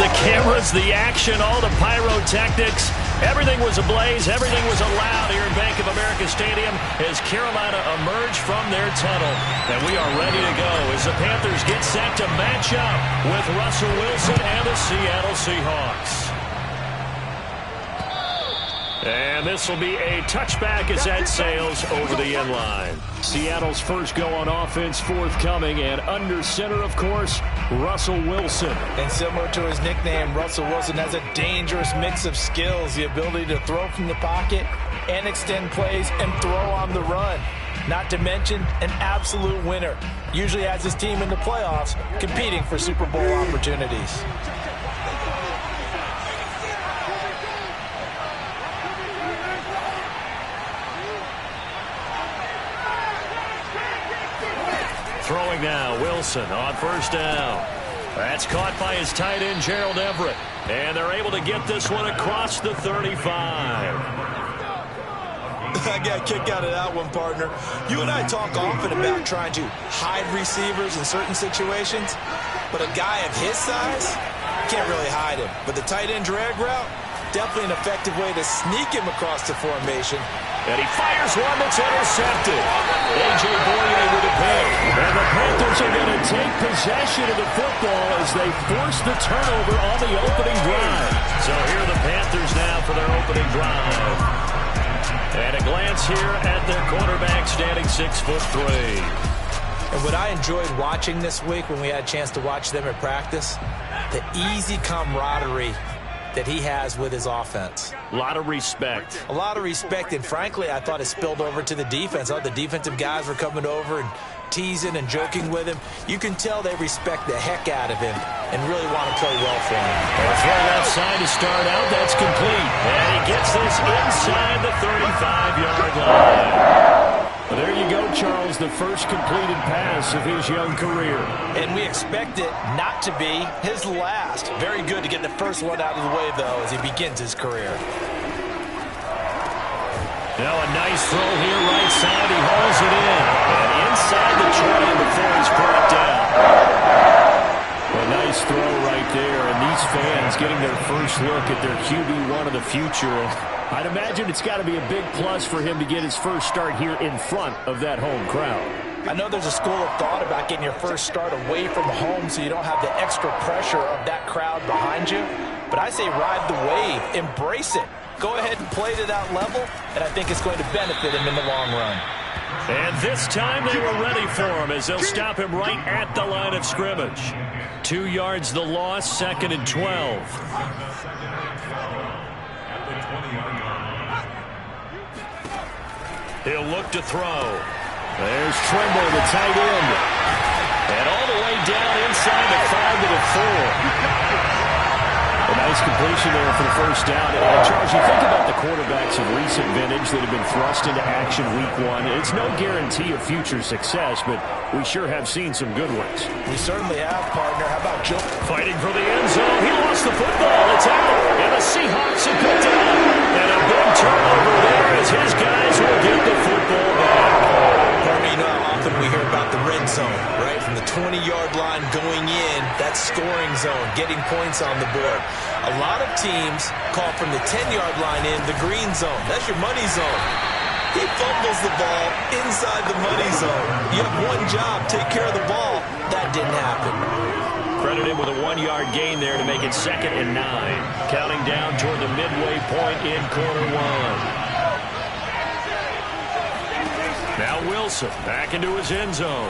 The cameras, the action, all the pyrotechnics, everything was ablaze, everything was allowed here in Bank of America Stadium as Carolina emerged from their tunnel. And we are ready to go as the Panthers get set to match up with Russell Wilson and the Seattle Seahawks. And this will be a touchback as that sails over the end line. Seattle's first go on offense forthcoming, and under center, of course, Russell Wilson. And similar to his nickname, Russell Wilson has a dangerous mix of skills, the ability to throw from the pocket and extend plays and throw on the run. Not to mention an absolute winner. Usually has his team in the playoffs competing for Super Bowl opportunities. Throwing now, Wilson on first down. That's caught by his tight end, Gerald Everett. And they're able to get this one across the 35. I got a kick out of that one, partner. You and I talk often about trying to hide receivers in certain situations, but a guy of his size can't really hide him. But the tight end drag route, definitely an effective way to sneak him across the formation. And he fires one that's intercepted. A.J. Boye with a pick. And the Panthers are going to take possession of the football as they force the turnover on the opening drive. So here are the Panthers now for their opening drive. And a glance here at their quarterback standing 6'3". And what I enjoyed watching this week when we had a chance to watch them at practice, the easy camaraderie that he has with his offense. A lot of respect. A lot of respect, and frankly, I thought it spilled over to the defense. The defensive guys were coming over and teasing and joking with him. You can tell they respect the heck out of him and really want to play well for him. Throw outside to start out. That's complete. And he gets this inside the 35-yard line. Well, there you go, Charles, the first completed pass of his young career. And we expect it not to be his last. Very good to get the first one out of the way, though, as he begins his career. Now a nice throw here, right side. He hauls it in. And inside the 20 before he's brought down. A nice throw right there. And these fans getting their first look at their QB1 of the future. I'd imagine it's got to be a big plus for him to get his first start here in front of that home crowd. I know there's a school of thought about getting your first start away from home so you don't have the extra pressure of that crowd behind you. But I say ride the wave. Embrace it. Go ahead and play to that level, and I think it's going to benefit him in the long run. And this time they were ready for him as they'll stop him right at the line of scrimmage. 2 yards the loss, 2nd and 12. He'll look to throw. There's Trimble, the tight end. And all the way down inside the 5 to the 4. A nice completion there for the first down. Charles, you think about the quarterbacks of recent vintage that have been thrust into action week 1. It's no guarantee of future success, but we sure have seen some good ones. We certainly have, partner. How about Joe? Fighting for the end zone. He lost the football. It's out. And the Seahawks have picked it up. And a big turnover there as his guys will get the football back. You know how often we hear about the red zone, right? From the 20-yard line going in, that scoring zone, getting points on the board. A lot of teams call from the 10-yard line in the green zone. That's your money zone. He fumbles the ball inside the money zone. You have one job, take care of the ball. That didn't happen. Credit him with a 1-yard gain there to make it 2nd and 9. Counting down toward the midway point in quarter 1. Now Wilson back into his end zone.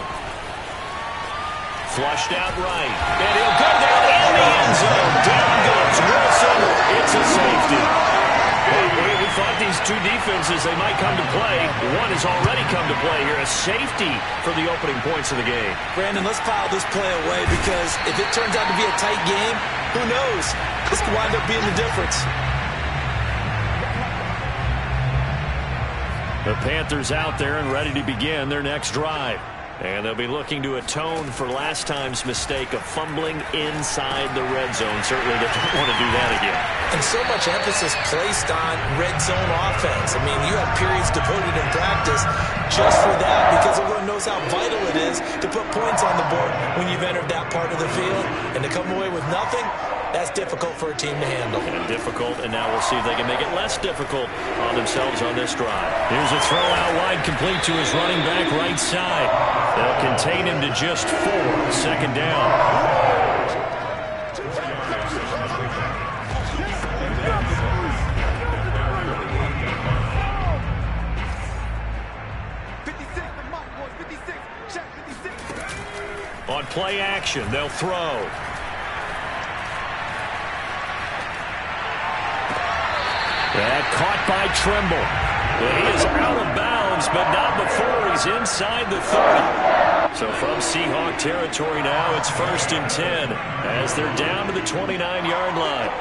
Flushed out right. And he'll go down in the end zone. Down goes Wilson. It's a safety. We thought these two defenses, they might come to play. One has already come to play here. A safety for the opening points of the game. Brandon, let's file this play away because if it turns out to be a tight game, who knows? This could wind up being the difference. The Panthers out there and ready to begin their next drive. And they'll be looking to atone for last time's mistake of fumbling inside the red zone. Certainly they don't want to do that again. And so much emphasis placed on red zone offense. I mean, you have periods devoted in practice just for that because everyone knows how vital it is to put points on the board when you've entered that part of the field. And to come away with nothing, That's difficult for a team to handle. And difficult, and now we'll see if they can make it less difficult on themselves on this drive. Here's a throw out wide, complete to his running back right side. They'll contain him to just 4. Second down. On play action, they'll throw. That caught by Trimble. Well, he is out of bounds, but not before he's inside the 30. So from Seahawk territory now, it's 1st and 10 as they're down to the 29-yard line.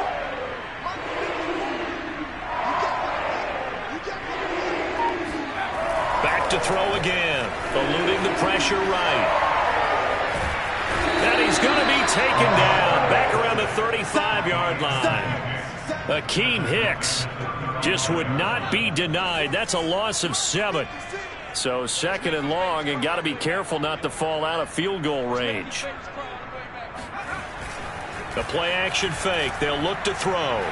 Back to throw again, eluding the pressure right. And he's going to be taken down back around the 35-yard line. Akeem Hicks just would not be denied. That's a loss of 7. So 2nd and long, and got to be careful not to fall out of field goal range. The play action fake. They'll look to throw.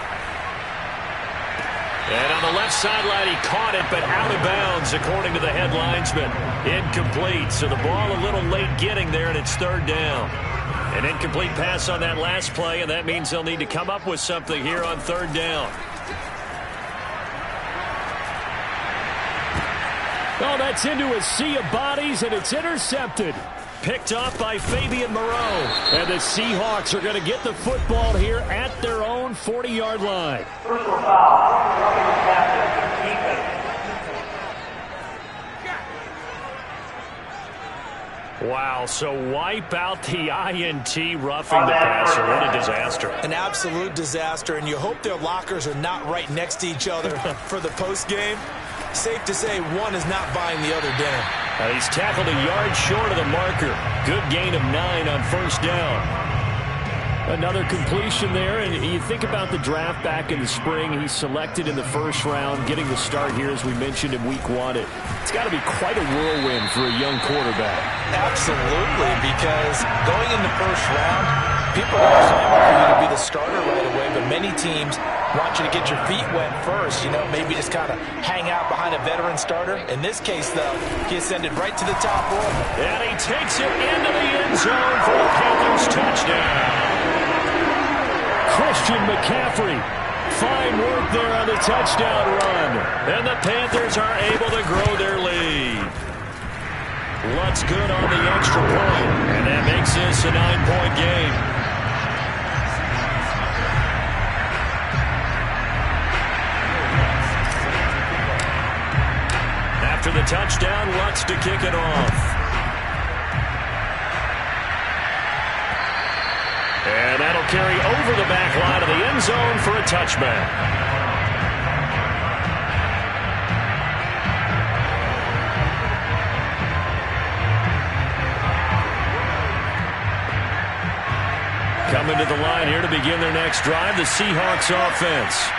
And on the left sideline, he caught it, but out of bounds, according to the head linesman. Incomplete. So the ball a little late getting there, and it's 3rd down. An incomplete pass on that last play, and that means they'll need to come up with something here on 3rd down. Oh, that's into a sea of bodies, and it's intercepted. Picked off by Fabian Moreau. And the Seahawks are going to get the football here at their own 40-yard line. Personal foul. Roughing the passer. Defense. Wow, so wipe out the INT, roughing the passer. What a disaster. An absolute disaster, and you hope their lockers are not right next to each other for the postgame. Safe to say one is not buying the other down. He's tackled a yard short of the marker. Good gain of 9 on 1st down. Another completion there, and you think about the draft back in the spring. He's selected in the 1st round, getting the start here, as we mentioned, in week 1. It's got to be quite a whirlwind for a young quarterback. Absolutely, because going in the 1st round, people are clamoring for you to be the starter right away, but many teams want you to get your feet wet first, maybe just kind of hang out behind a veteran starter. In this case, though, he ascended right to the top row. And he takes it into the end zone for the Panthers touchdown. Christian McCaffrey, fine work there on the touchdown run. And the Panthers are able to grow their lead. Lutz good on the extra point, and that makes this a 9-point game. After the touchdown, Lutz to kick it off. And that'll carry over the back line of the end zone for a touchback. Coming to the line here to begin their next drive, the Seahawks offense.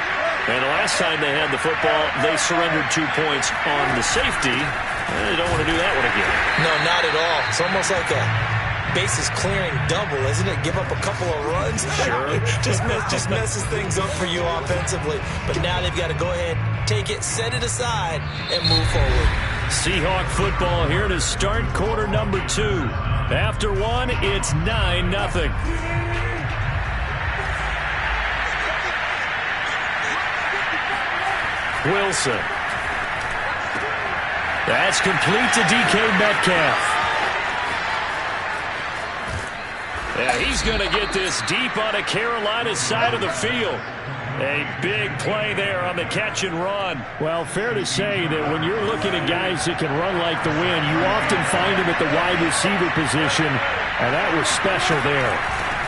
And the last time they had the football, they surrendered 2 points on the safety. They don't want to do that one again. No, not at all. It's almost like a bases clearing double, isn't it? Give up a couple of runs. Sure. just messes things up for you offensively. But now they've got to go ahead, take it, set it aside, and move forward. Seahawk football here to start quarter number 2. After 1, it's 9-0. Wilson. That's complete to DK Metcalf. Yeah, he's going to get this deep on a Carolina side of the field. A big play there on the catch and run. Well, fair to say that when you're looking at guys that can run like the wind, you often find them at the wide receiver position, and that was special there.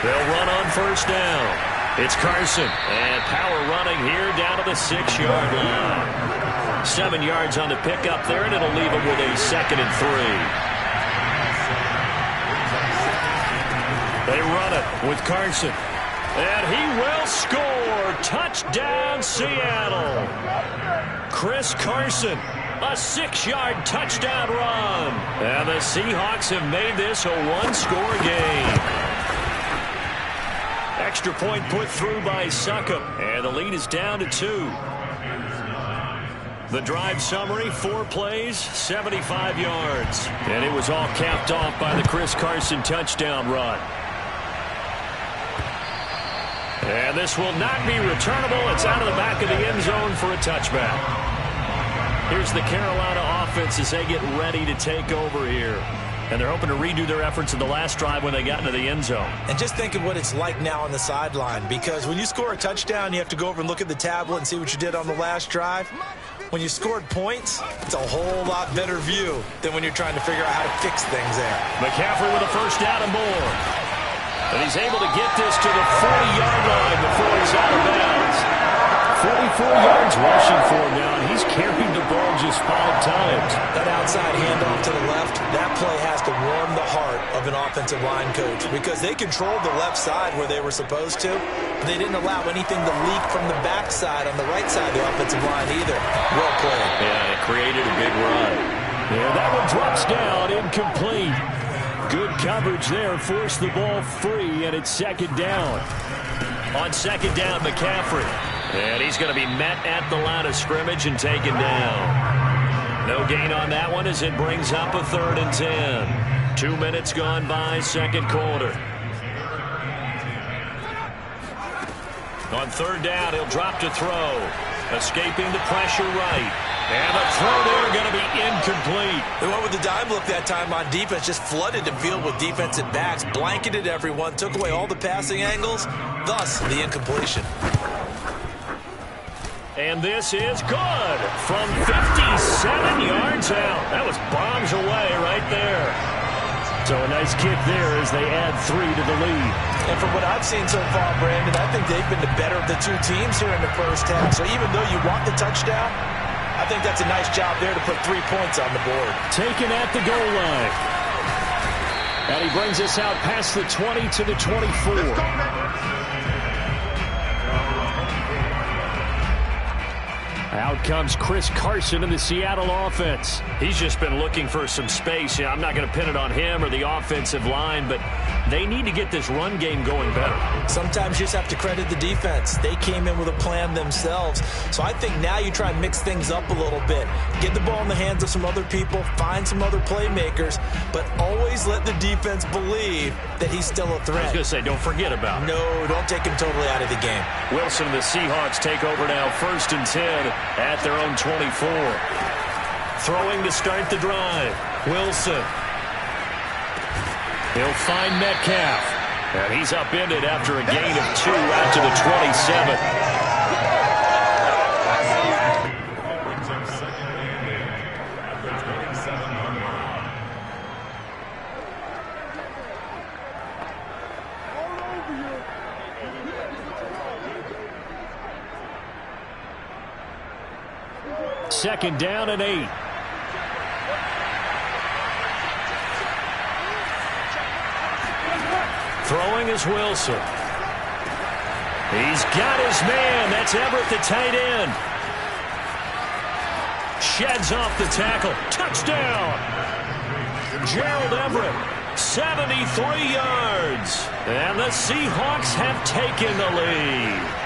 They'll run on 1st down. It's Carson, and power running here down to the 6-yard line. 7 yards on the pickup there, and it'll leave him with a 2nd and 3. They run it with Carson. And he will score. Touchdown, Seattle. Chris Carson, a 6-yard touchdown run. And the Seahawks have made this a 1-score game. Extra point put through by Succop, and the lead is down to 2. The drive summary, 4 plays, 75 yards. And it was all capped off by the Chris Carson touchdown run. And this will not be returnable. It's out of the back of the end zone for a touchback. Here's the Carolina offense as they get ready to take over here. And they're hoping to redo their efforts in the last drive when they got into the end zone. And just think of what it's like now on the sideline, because when you score a touchdown, you have to go over and look at the tablet and see what you did on the last drive. When you scored points, it's a whole lot better view than when you're trying to figure out how to fix things there. McCaffrey with a first down and more. And he's able to get this to the 40-yard line before he's out of bounds. 44 yards rushing for him now, and he's carried the ball just 5 times. That outside handoff to the left, that play has to warm the heart of an offensive line coach, because they controlled the left side where they were supposed to. They didn't allow anything to leak from the backside on the right side of the offensive line either. Well played. Yeah, it created a big run. Yeah, that one drops down, incomplete. Good coverage there, forced the ball free, and it's second down. On second down, McCaffrey. And he's going to be met at the line of scrimmage and taken down. No gain on that one as it brings up a 3rd and 10. 2 minutes gone by, second quarter. On 3rd down, he'll drop to throw. Escaping the pressure right. And the throw there going to be incomplete. They went with the dime look that time on defense, just flooded the field with defensive backs, blanketed everyone, took away all the passing angles, thus the incompletion. And this is good from 57 yards out. That was bombs away right there. So a nice kick there as they add 3 to the lead. And from what I've seen so far, Brandon, I think they've been the better of the 2 teams here in the first half. So even though you want the touchdown, I think that's a nice job there to put 3 points on the board. Taken at the goal line. And he brings us out past the 20 to the 24. Out comes Chris Carson in the Seattle offense. He's just been looking for some space. Yeah, I'm not going to pin it on him or the offensive line, but they need to get this run game going better. Sometimes you just have to credit the defense. They came in with a plan themselves. So I think now you try and mix things up a little bit. Get the ball in the hands of some other people, find some other playmakers, but always let the defense believe that he's still a threat. I was going to say, don't forget about him. No, don't take him totally out of the game. Wilson and the Seahawks take over now, 1st and 10 at their own 24. Throwing to start the drive. Wilson. He'll find Metcalf. And he's upended after a gain of 2 out to the 27. Second down and 8. Throwing is Wilson. He's got his man. That's Everett, the tight end. Sheds off the tackle. Touchdown. Gerald Everett, 73 yards. And the Seahawks have taken the lead.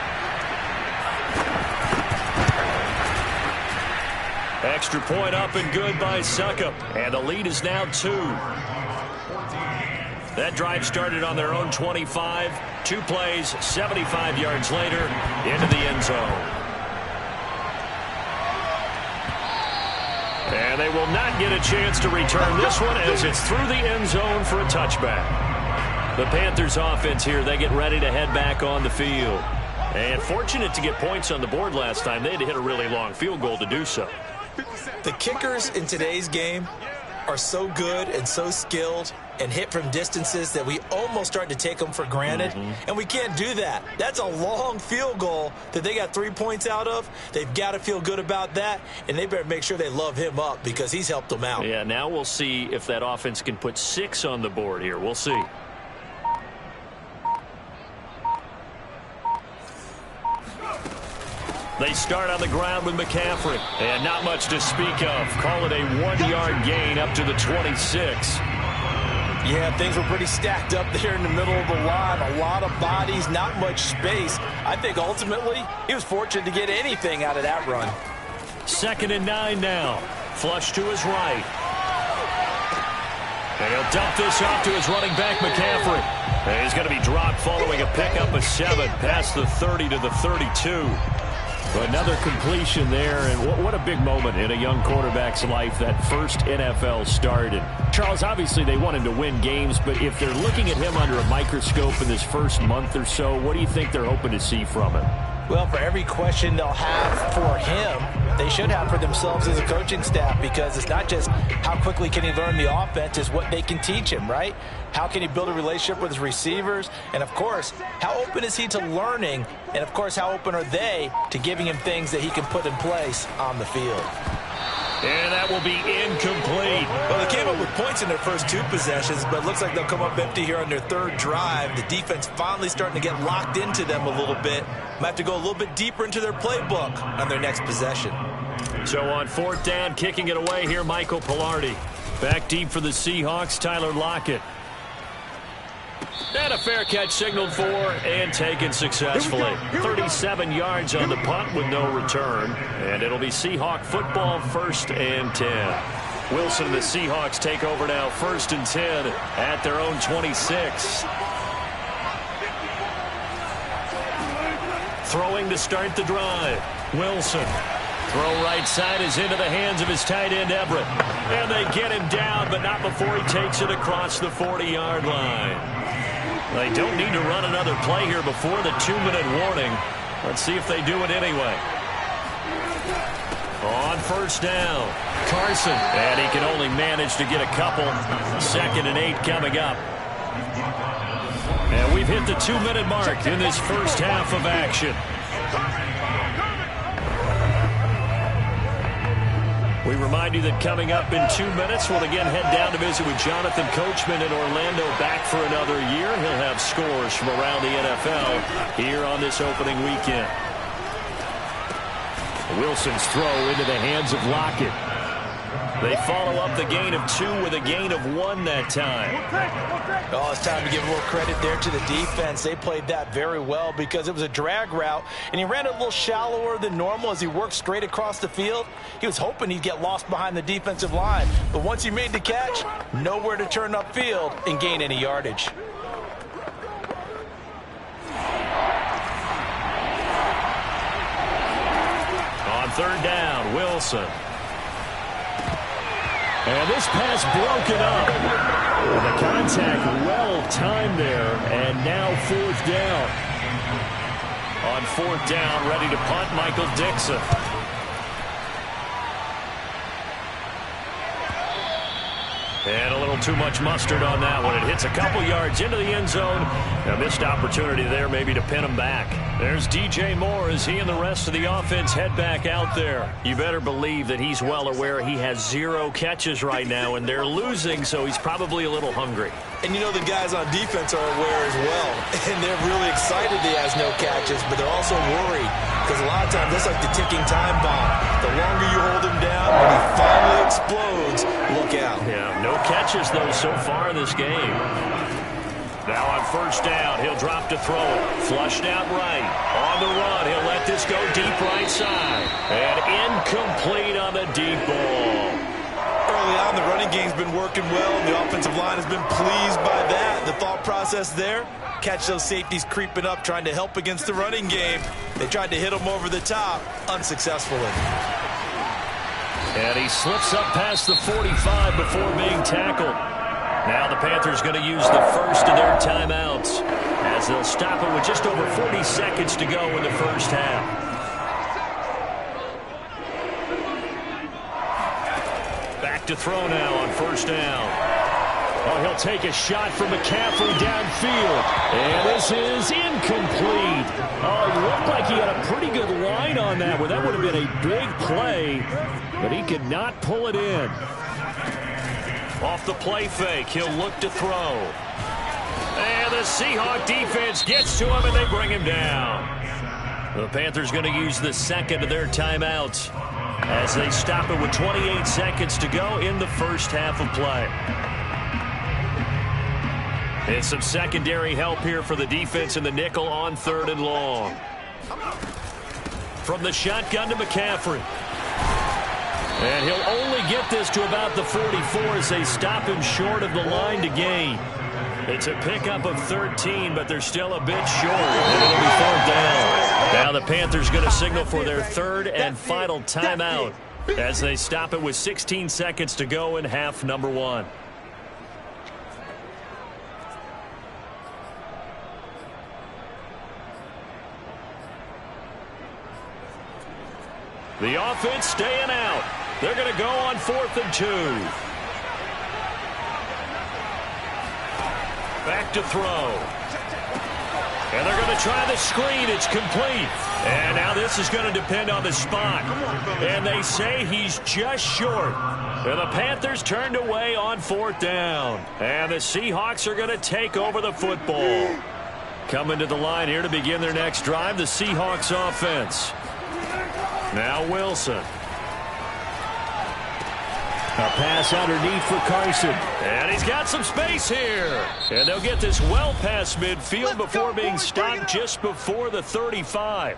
Extra point up and good by Succop. And the lead is now 2. That drive started on their own 25. 2 plays, 75 yards later, into the end zone. And they will not get a chance to return this one as it's through the end zone for a touchback. The Panthers offense here, they get ready to head back on the field. And fortunate to get points on the board last time. They had to hit a really long field goal to do so. The kickers in today's game are so good and so skilled and hit from distances that we almost start to take them for granted. And we can't do that. That's a long field goal that they got 3 points out of. They've got to feel good about that, and they better make sure they love him up because he's helped them out. Yeah, now we'll see if that offense can put 6 on the board here. We'll see. They start on the ground with McCaffrey. And not much to speak of. Call it a 1-yard gain up to the 26. Yeah, things were pretty stacked up there in the middle of the line. A lot of bodies, not much space. I think ultimately he was fortunate to get anything out of that run. 2nd and 9 now. Flush to his right. And he'll dump this off to his running back, McCaffrey. And he's going to be dropped following a pickup of 7 past the 30 to the 32. Another completion there, and what a big moment in a young quarterback's life, that first NFL start. And Charles, obviously they want him to win games, but if they're looking at him under a microscope in this first month or so, what do you think they're hoping to see from him? Well, for every question they'll have for him, they should have for themselves as a coaching staff, because it's not just how quickly can he learn the offense, it's what they can teach him, right? How can he build a relationship with his receivers? And, of course, how open is he to learning? And, of course, how open are they to giving him things that he can put in place on the field? And that will be incomplete. Well, they came up with points in their first 2 possessions, but it looks like they'll come up empty here on their 3rd drive. The defense finally starting to get locked into them a little bit. Might have to go a little bit deeper into their playbook on their next possession. So on 4th down, kicking it away here, Michael Pilardi. Back deep for the Seahawks, Tyler Lockett. And a fair catch signaled for and taken successfully. 37 yards on the punt with no return. And it'll be Seahawk football, 1st and 10. Wilson and the Seahawks take over now, 1st and 10 at their own 26. Throwing to start the drive. Wilson. Throw right side is into the hands of his tight end, Everett. And they get him down, but not before he takes it across the 40-yard line. They don't need to run another play here before the 2-minute warning. Let's see if they do it anyway. On 1st down, Carson. And he can only manage to get a couple. 2nd and 8 coming up. And we've hit the 2-minute mark in this first half of action. We remind you that coming up in 2 minutes, we'll again head down to visit with Jonathan Coachman in Orlando, back for another year. He'll have scores from around the NFL here on this opening weekend. Wilson's throw into the hands of Lockett. They follow up the gain of 2 with a gain of 1 that time. Oh, it's time to give a little credit there to the defense. They played that very well because it was a drag route, and he ran it a little shallower than normal as he worked straight across the field. He was hoping he'd get lost behind the defensive line, but once he made the catch, nowhere to turn upfield and gain any yardage. On 3rd down, Wilson. And this pass broken up. The contact well timed there, and now 4th down. On 4th down, ready to punt, Michael Dixon. And a little too much mustard on that one. It hits a couple yards into the end zone. A missed opportunity there maybe to pin him back. There's DJ Moore as he and the rest of the offense head back out there. You better believe that he's well aware he has 0 catches right now, and they're losing, so he's probably a little hungry. And you know the guys on defense are aware as well. And they're really excited he has no catches, but they're also worried. Because a lot of times that's like the ticking time bomb. The longer you hold him down, when he finally explodes, look out. Yeah, no catches, though, so far in this game. Now on 1st down, he'll drop to throw it. Flushed out right. On the run, he'll let this go deep right side. And incomplete on the deep ball. Early on, the running game's been working well, and the offensive line has been pleased by that. The thought process there, catch those safeties creeping up, trying to help against the running game. They tried to hit him over the top, unsuccessfully. And he slips up past the 45 before being tackled. Now the Panthers going to use the first of their timeouts as they'll stop it with just over 40 seconds to go in the first half. Back to throw now on 1st down. Oh, he'll take a shot from McCaffrey downfield. And this is incomplete. Oh, it looked like he had a pretty good line on that one. That would have been a big play, but he could not pull it in. Off the play fake, he'll look to throw. And the Seahawk defense gets to him, and they bring him down. The Panthers going to use the second of their timeouts as they stop it with 28 seconds to go in the first half of play. And some secondary help here for the defense in the nickel on 3rd and long. From the shotgun to McCaffrey. And he'll only get this to about the 44 as they stop him short of the line to gain. It's a pickup of 13, but they're still a bit short, and it'll be 4th down. Now the Panthers going to signal for their 3rd and final timeout as they stop it with 16 seconds to go in half number 1. The offense staying out. They're going to go on 4th and 2. Back to throw. And they're going to try the screen. It's complete. And now this is going to depend on the spot. And they say he's just short. And the Panthers turned away on 4th down. And the Seahawks are going to take over the football. Coming to the line here to begin their next drive, the Seahawks offense. Now Wilson. A pass underneath for Carson. And he's got some space here. And they'll get this well past midfield before being stopped just before the 35.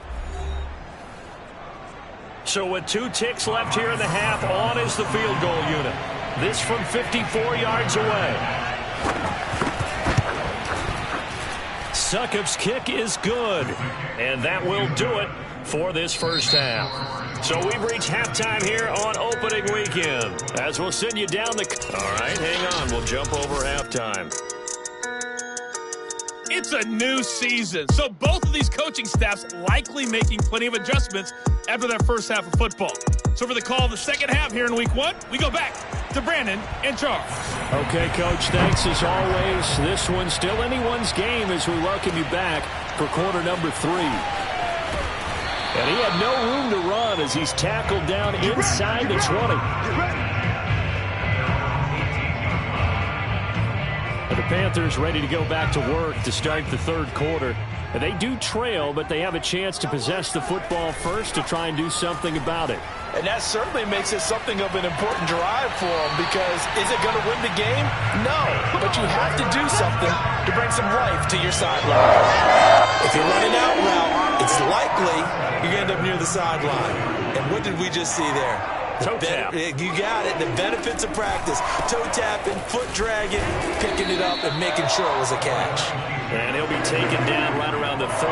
So with 2 ticks left here in the half, on is the field goal unit. This from 54 yards away. Succop's kick is good. And that will do it for this first half. So we've reached halftime here on opening weekend. As we'll send you down the... All right, hang on. We'll jump over halftime. It's a new season, so both of these coaching staffs likely making plenty of adjustments after their first half of football. So for the call of the second half here in week 1, we go back to Brandon and Charles. Okay, Coach, thanks as always. This one's still anyone's game as we welcome you back for quarter number 3. And he had no room to run as he's tackled down inside the 20. The Panthers ready to go back to work to start the 3rd quarter. And they do trail, but they have a chance to possess the football first to try and do something about it. And that certainly makes it something of an important drive for them, because is it going to win the game? No, but you have to do something to bring some life to your sideline. If you're running out route, it's likely you're going to end up near the sideline. And what did we just see there? Toe tap. You got it. The benefits of practice. Toe tapping, foot dragging, picking it up, and making sure it was a catch. And he'll be taken down right around the 34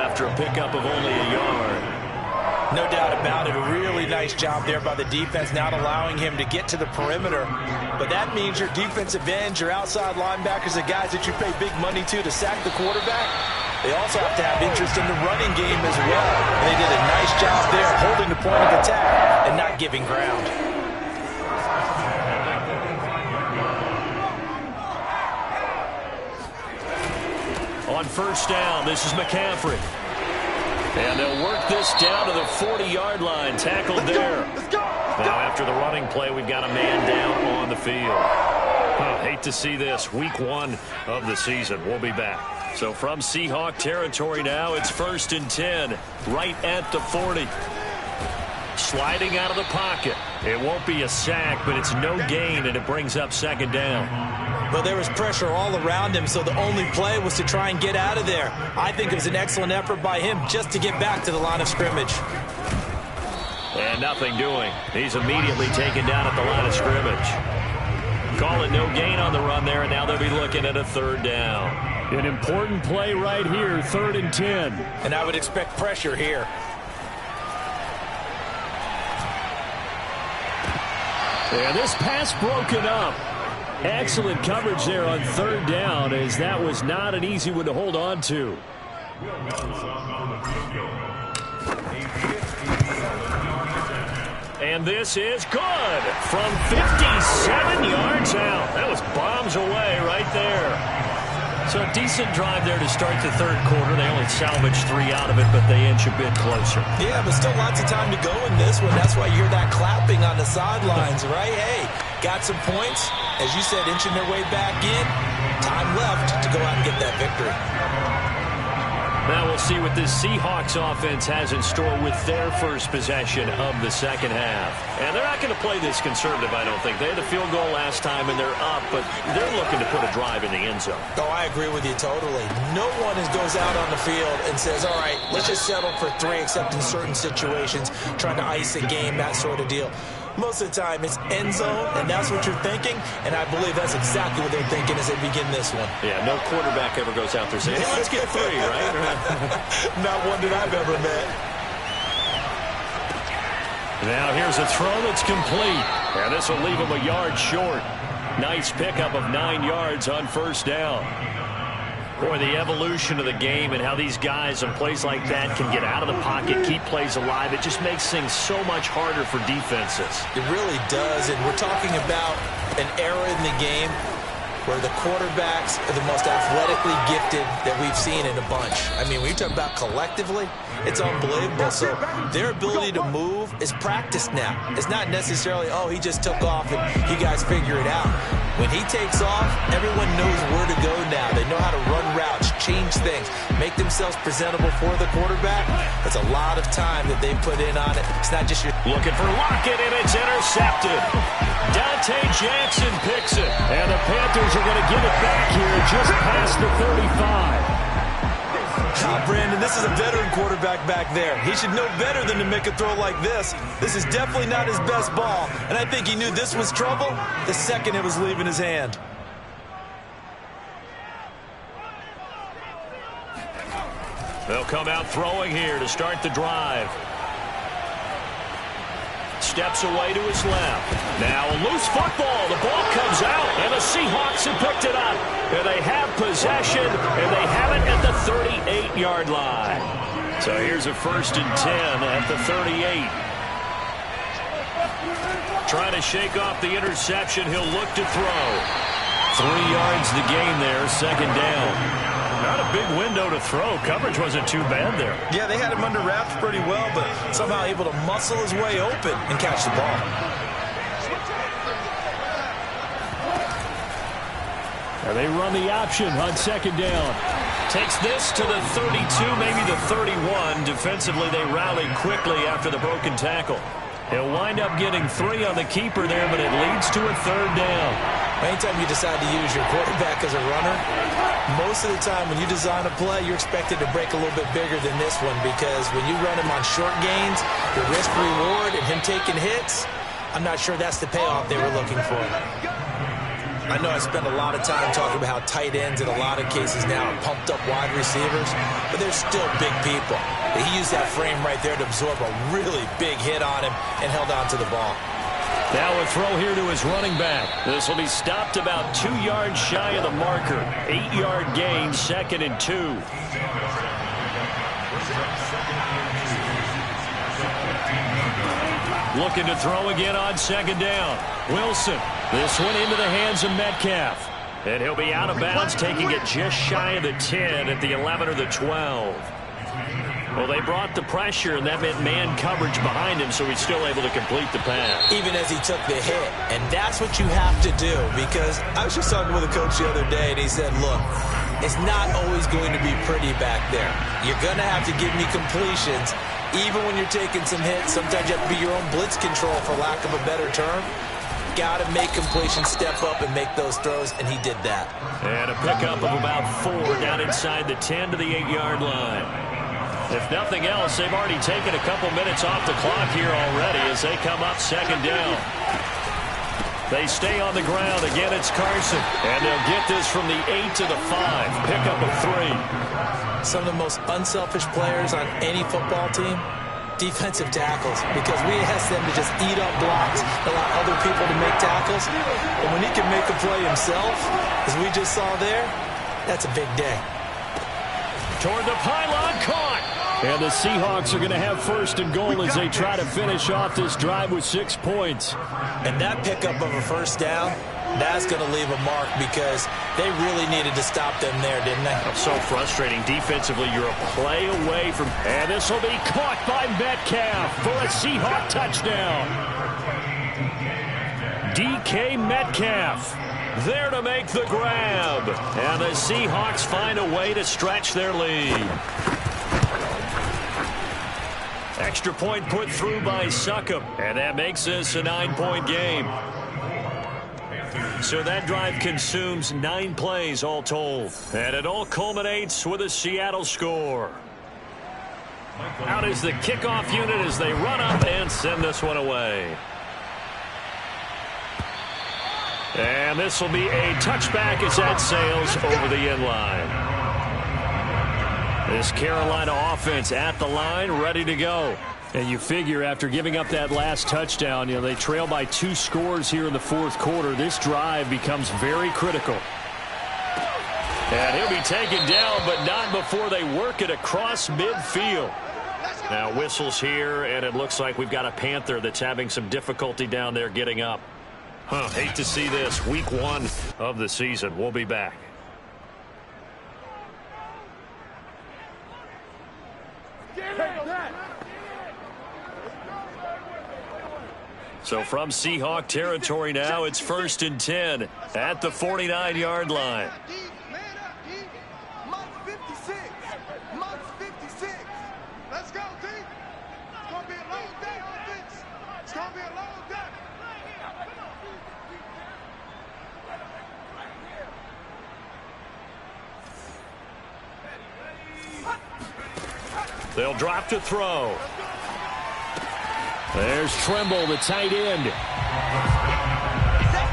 after a pickup of only a yard. No doubt about it. A really nice job there by the defense, not allowing him to get to the perimeter. But that means your defensive ends, your outside linebackers, the guys that you pay big money to sack the quarterback, they also have to have interest in the running game as well. And they did a nice job there holding the point of attack and not giving ground. On 1st down, this is McCaffrey. And they'll work this down to the 40-yard line. Tackled there. Now after the running play, we've got a man down on the field. Oh, hate to see this. Week 1 of the season. We'll be back. So from Seahawk territory now, it's 1st and 10. Right at the 40. Sliding out of the pocket. It won't be a sack, but it's no gain, and it brings up 2nd down. But there was pressure all around him, so the only play was to try and get out of there. I think it was an excellent effort by him just to get back to the line of scrimmage. And nothing doing. He's immediately taken down at the line of scrimmage. Call it no gain on the run there, and now they'll be looking at a 3rd down. An important play right here, 3rd and 10. And I would expect pressure here. And this pass broken up. Excellent coverage there on 3rd down, as that was not an easy one to hold on to. And this is good from 57 yards out. That was bombs away right there. So a decent drive there to start the 3rd quarter. They only salvaged 3 out of it, but they inch a bit closer. Yeah, but still lots of time to go in this one. That's why you hear that clapping on the sidelines, right? Hey, got some points. As you said, inching their way back in. Time left to go out and get that victory. Now we'll see what this Seahawks offense has in store with their first possession of the second half. And they're not going to play this conservative, I don't think. They had the field goal last time, and they're up, but they're looking to put a drive in the end zone. Oh, I agree with you totally. No one goes out on the field and says, all right, let's just settle for 3, except in certain situations, trying to ice a game, that sort of deal. Most of the time, it's end zone, and that's what you're thinking, and I believe that's exactly what they're thinking as they begin this one. Yeah, no quarterback ever goes out there saying, hey, let's get 3, right? Not one that I've ever met. Now here's a throw that's complete, and this will leave him a yard short. Nice pickup of 9 yards on first down. Boy, the evolution of the game and how these guys in plays like that can get out of the pocket, keep plays alive, it just makes things so much harder for defenses. It really does, and we're talking about an era in the game where the quarterbacks are the most athletically gifted that we've seen in a bunch. I mean, when you talk about collectively, it's unbelievable. So their ability to move is practiced now. It's not necessarily, oh, he just took off and you guys figure it out. When he takes off, everyone knows where to go now. They know how to run routes, change things, make themselves presentable for the quarterback. That's a lot of time that they put in on it. It's not just your... Looking for Lockett, and it's intercepted. Dante Jackson picks it, and the Panthers are going to give it back here just past the 35. Brandon, this is a veteran quarterback back there. He should know better than to make a throw like this. This is definitely not his best ball, and I think he knew this was trouble the second it was leaving his hand. They'll come out throwing here to start the drive. Steps away to his left. Now a loose football. The ball comes out, and the Seahawks have picked it up. And they have possession, and they have it at the 38-yard line. So here's a 1st and 10 at the 38. Trying to shake off the interception. He'll look to throw. 3 yards the gain there, 2nd down. Not a big window to throw. Coverage wasn't too bad there. Yeah, they had him under wraps pretty well, but somehow able to muscle his way open and catch the ball. And they run the option on 2nd down. Takes this to the 32, maybe the 31. Defensively, they rallied quickly after the broken tackle. He'll wind up getting 3 on the keeper there, but it leads to a 3rd down. Anytime you decide to use your quarterback as a runner, most of the time when you design a play, you're expected to break a little bit bigger than this one, because when you run him on short gains, the risk-reward and him taking hits, I'm not sure that's the payoff they were looking for. I know I spend a lot of time talking about how tight ends in a lot of cases now are pumped up wide receivers, but they're still big people. He used that frame right there to absorb a really big hit on him and held on to the ball. Now a throw here to his running back. This will be stopped about 2 yards shy of the marker. 8-yard gain, 2nd and 2. Looking to throw again on 2nd down. Wilson. This one into the hands of Metcalf. And he'll be out of bounds, taking it just shy of the 10 at the 11 or the 12. Well, they brought the pressure, and that meant man coverage behind him, so he's still able to complete the pass. Even as he took the hit. And that's what you have to do, because I was just talking with a coach the other day, and he said, look, it's not always going to be pretty back there. You're going to have to give me completions. Even when you're taking some hits, sometimes you have to be your own blitz control, for lack of a better term. Got to make completions, step up, and make those throws, and he did that. And a pickup of about 4 down inside the 10 to the 8-yard line. If nothing else, they've already taken a couple minutes off the clock here already as they come up 2nd down. They stay on the ground. Again, it's Carson. And they'll get this from the 8 to the 5. Pickup of 3. Some of the most unselfish players on any football team, defensive tackles, because we ask them to just eat up blocks, allow other people to make tackles. And when he can make a play himself, as we just saw there, that's a big day. Toward the pylon, caught. And the Seahawks are going to have 1st and goal as they try to finish off this drive with 6 points. And that pickup of a 1st down, that's going to leave a mark, because they really needed to stop them there, didn't they? So frustrating. Defensively, you're a play away from... And this will be caught by Metcalf for a Seahawk touchdown. DK Metcalf there to make the grab. And the Seahawks find a way to stretch their lead. Extra point put through by Succop, and that makes this a 9-point game. So that drive consumes 9 plays all told. And it all culminates with a Seattle score. Out is the kickoff unit as they run up and send this one away. And this will be a touchback as that sails over the end line. This Carolina offense at the line, ready to go. And you figure after giving up that last touchdown, they trail by 2 scores here in the fourth quarter. This drive becomes very critical. And he'll be taken down, but not before they work it across midfield. Now whistles here, and it looks like we've got a Panther that's having some difficulty down there getting up. Hate to see this. Week 1 of the season. We'll be back. So from Seahawk territory now, it's 1st and 10 at the 49-yard line. Let's go, D. It's going to be a long day, offense. It's going to be a long day. They'll drop to throw. There's Trimble, the tight end.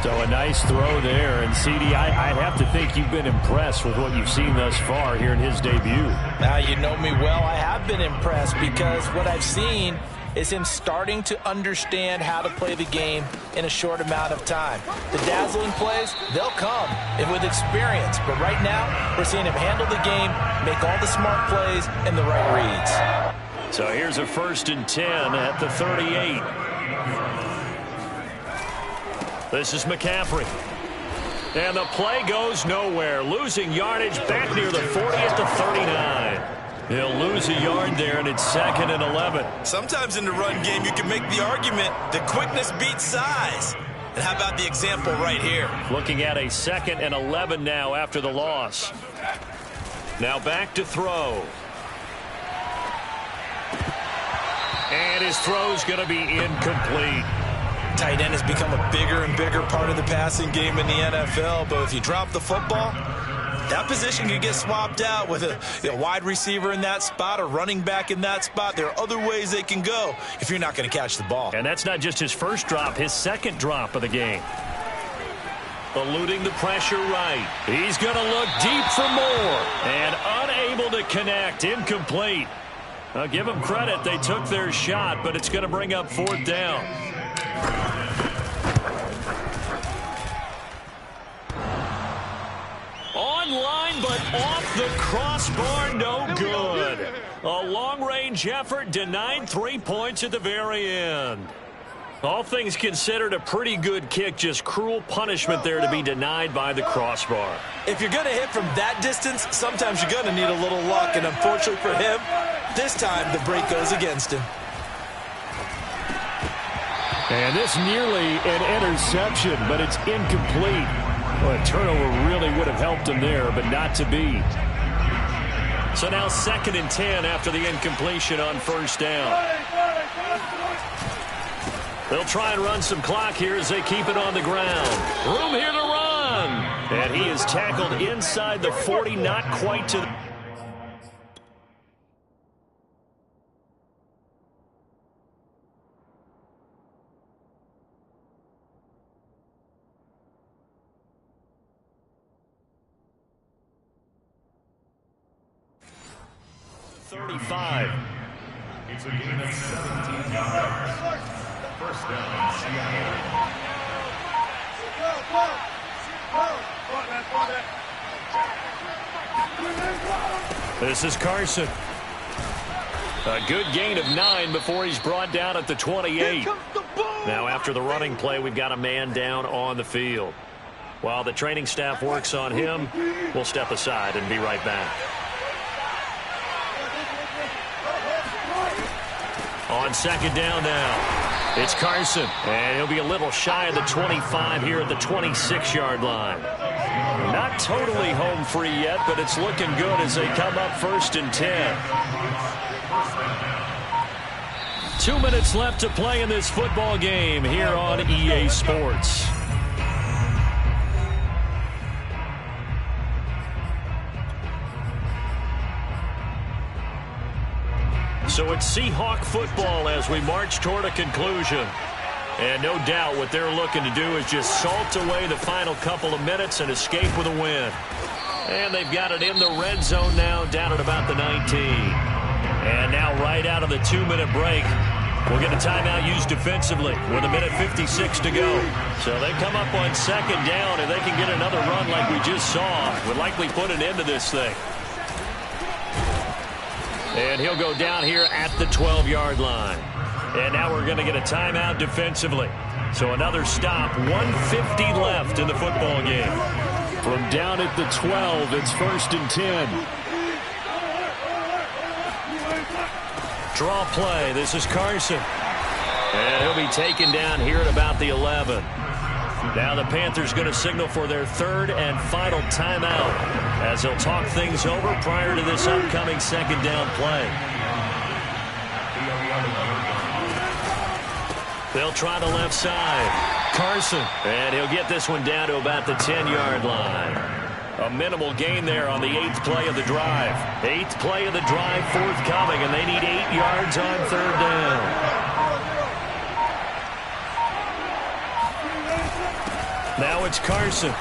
So a nice throw there. And, CD, I'd have to think you've been impressed with what you've seen thus far here in his debut. Now, you know me well. I have been impressed because what I've seen is him starting to understand how to play the game in a short amount of time. The dazzling plays, they'll come with experience. But right now, we're seeing him handle the game, make all the smart plays, and the right reads. So here's a 1st and 10 at the 38. This is McCaffrey. And the play goes nowhere. Losing yardage back near the 40 at the 39. He'll lose a yard there, and it's 2nd and 11. Sometimes in the run game, you can make the argument that quickness beats size. And how about the example right here? Looking at a 2nd and 11 now after the loss. Now back to throw. And his throw's going to be incomplete. Tight end has become a bigger and bigger part of the passing game in the NFL, but if you drop the football, that position can get swapped out with a wide receiver in that spot, a running back in that spot. There are other ways they can go if you're not going to catch the ball. And that's not just his first drop, his 2nd drop of the game. Eluding the pressure right. He's going to look deep for more. And unable to connect. Incomplete. I'll give them credit. They took their shot, but it's going to bring up 4th down. Online, but off the crossbar, no good. A long-range effort denied 3 points at the very end. All things considered, a pretty good kick, just cruel punishment there to be denied by the crossbar. If you're going to hit from that distance, sometimes you're going to need a little luck, and unfortunately for him, this time the break goes against him. And this nearly an interception, but it's incomplete. Well, a turnover really would have helped him there, but not to be. So now 2nd and 10 after the incompletion on 1st down. They'll try and run some clock here as they keep it on the ground. Room here to run. And he is tackled inside the 40, not quite to the... It's a gain of 17 yards. First down, Seattle. This is Carson. A good gain of 9 before he's brought down at the 28. Now after the running play, we've got a man down on the field. While the training staff works on him, we'll step aside and be right back. On 2nd down now, it's Carson, and he'll be a little shy of the 25 here at the 26-yard line. Not totally home free yet, but it's looking good as they come up 1st and 10. 2 minutes left to play in this football game here on EA Sports. So it's Seahawk football as we march toward a conclusion. And no doubt what they're looking to do is just salt away the final couple of minutes and escape with a win. And they've got it in the red zone now, down at about the 19. And now right out of the 2-minute break, we'll get a timeout used defensively with 1:56 to go. So they come up on second down, and they can get another run like we just saw. Would likely put an end to this thing. And he'll go down here at the 12-yard line. And now we're going to get a timeout defensively. So another stop, 1:50 left in the football game. From down at the 12, it's 1st and 10. Draw play. This is Carson. And he'll be taken down here at about the 11. Now the Panthers going to signal for their 3rd and final timeout as they'll talk things over prior to this upcoming 2nd down play. They'll try the left side. Carson. And he'll get this one down to about the 10-yard line. A minimal gain there on the 8th play of the drive. 8th play of the drive forthcoming, and they need 8 yards on 3rd down. Now it's Carson.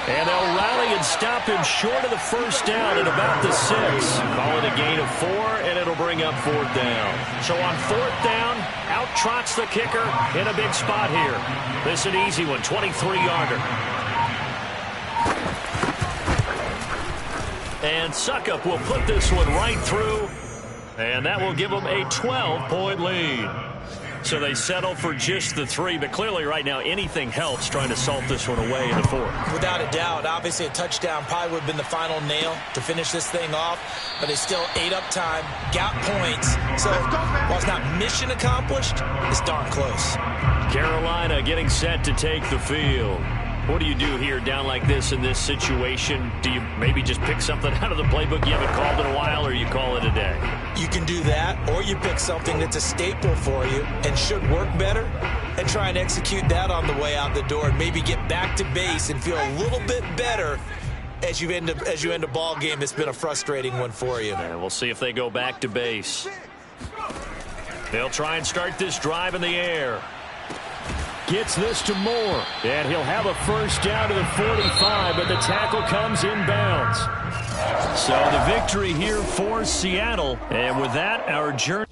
And they'll rally and stop him short of the 1st down at about the 6. Call it a gain of 4, and it'll bring up 4th down. So on 4th down, out trots the kicker in a big spot here. This is an easy one, 23-yarder. And Suckup will put this one right through, and that will give them a 12-point lead. So they settle for just the 3, but clearly right now anything helps trying to salt this one away in the 4th. Without a doubt, obviously a touchdown probably would have been the final nail to finish this thing off, but they still ate up time, got points. So while it's not mission accomplished, it's darn close. Carolina getting set to take the field. What do you do here down like this in this situation? Do you maybe just pick something out of the playbook you haven't called in a while, or you call it a day? You can do that, or you pick something that's a staple for you and should work better and try and execute that on the way out the door and maybe get back to base and feel a little bit better as you end a ball game that's been a frustrating one for you. And we'll see if they go back to base. They'll try and start this drive in the air. Gets this to Moore, and he'll have a 1st down to the 45, but the tackle comes inbounds. So the victory here for Seattle, and with that, our journey.